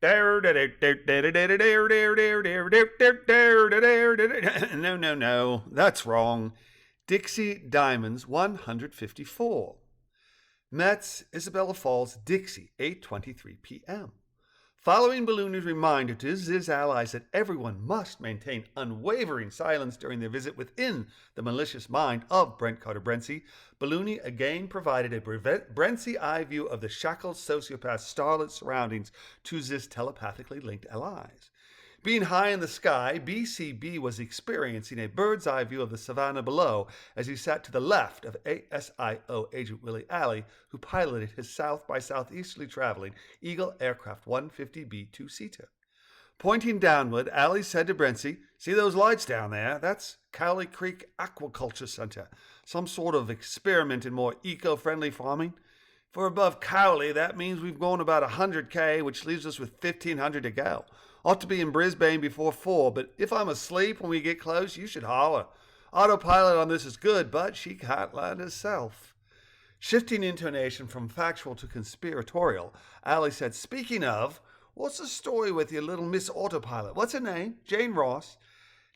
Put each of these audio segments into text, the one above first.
No, that's wrong. Dixie Diamonds, 154. Metz, Isabella Falls, Dixie, 8:23 p.m. Following Balloony's reminder to his allies that everyone must maintain unwavering silence during their visit within the malicious mind of Brent Carter Brentsey, Balloony again provided a Brentsey eye view of the shackled sociopath's starlit surroundings to his telepathically linked allies. Being high in the sky, BCB was experiencing a bird's eye view of the savannah below as he sat to the left of ASIO Agent Willie Alley, who piloted his south by southeasterly traveling Eagle Aircraft 150B two-seater. Pointing downward, Alley said to Brentsey, "See those lights down there? That's Cowley Creek Aquaculture Center, some sort of experiment in more eco-friendly farming. If we're above Cowley, that means we've gone about 100K, which leaves us with 1,500 to go. Ought to be in Brisbane before 4, but if I'm asleep when we get close, you should holler. Autopilot on this is good, but she can't land herself." Shifting intonation from factual to conspiratorial, Alley said, "Speaking of, what's the story with your little Miss Autopilot? What's her name? Jane Ross?"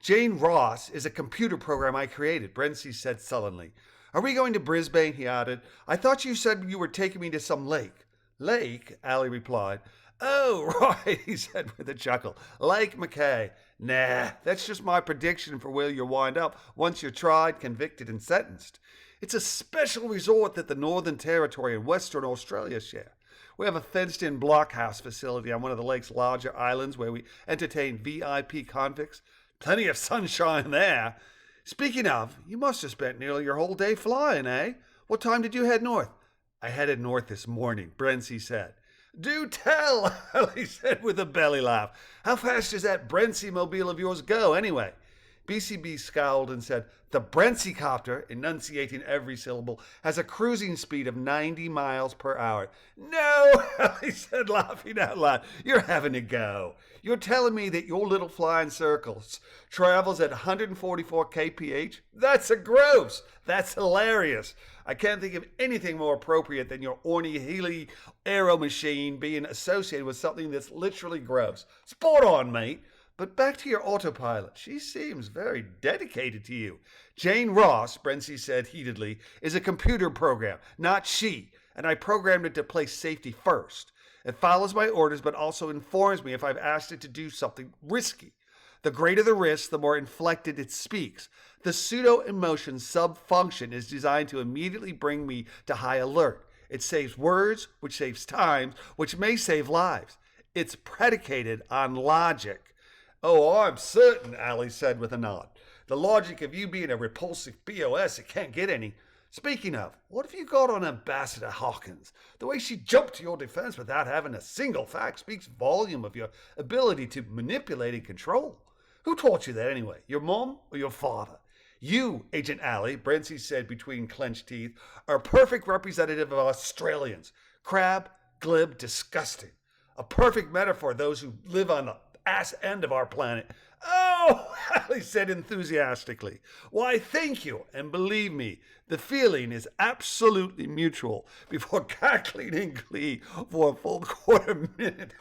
"Jane Ross is a computer program I created," Brentsey said sullenly. "Are we going to Brisbane?" he added. "I thought you said you were taking me to some lake." "Lake?" Alley replied. "Oh, right," he said with a chuckle. "Lake Mackay. Nah, that's just my prediction for where you'll wind up once you're tried, convicted, and sentenced. It's a special resort that the Northern Territory and Western Australia share. We have a fenced-in blockhouse facility on one of the lake's larger islands where we entertain VIP convicts. Plenty of sunshine there. Speaking of, you must have spent nearly your whole day flying, eh? What time did you head north?" "I headed north this morning," Brentsey said. "Do tell," Alley said with a belly laugh. "How fast does that Brentsey mobile of yours go, anyway?" BCB scowled and said, "The Brentsey copter," enunciating every syllable, "has a cruising speed of 90 miles per hour. "No," Alley said, laughing out loud. "You're having a go. You're telling me that your little flying circles travels at 144 kph? That's a gross. That's hilarious. I can't think of anything more appropriate than your orny Healy aero machine being associated with something that's literally gross. Spot on, mate. But back to your autopilot. She seems very dedicated to you." "Jane Ross," Brentsey said heatedly, "is a computer program, not she, and I programmed it to place safety first. It follows my orders, but also informs me if I've asked it to do something risky. The greater the risk, the more inflected it speaks. The pseudo-emotion sub-function is designed to immediately bring me to high alert. It saves words, which saves time, which may save lives. It's predicated on logic." "Oh, I'm certain," Alley said with a nod. "The logic of you being a repulsive BOS, it can't get any. Speaking of, what have you got on Ambassador Hawkins? The way she jumped to your defense without having a single fact speaks volume of your ability to manipulate and control. Who taught you that anyway, your mom or your father? You, Agent Alley," Brentsey said between clenched teeth, "are a perfect representative of Australians. Crab, glib, disgusting. A perfect metaphor of those who live on the ass end of our planet." "Oh," Alley said enthusiastically. "Why, thank you, and believe me, the feeling is absolutely mutual," before cackling in glee for a full quarter minute.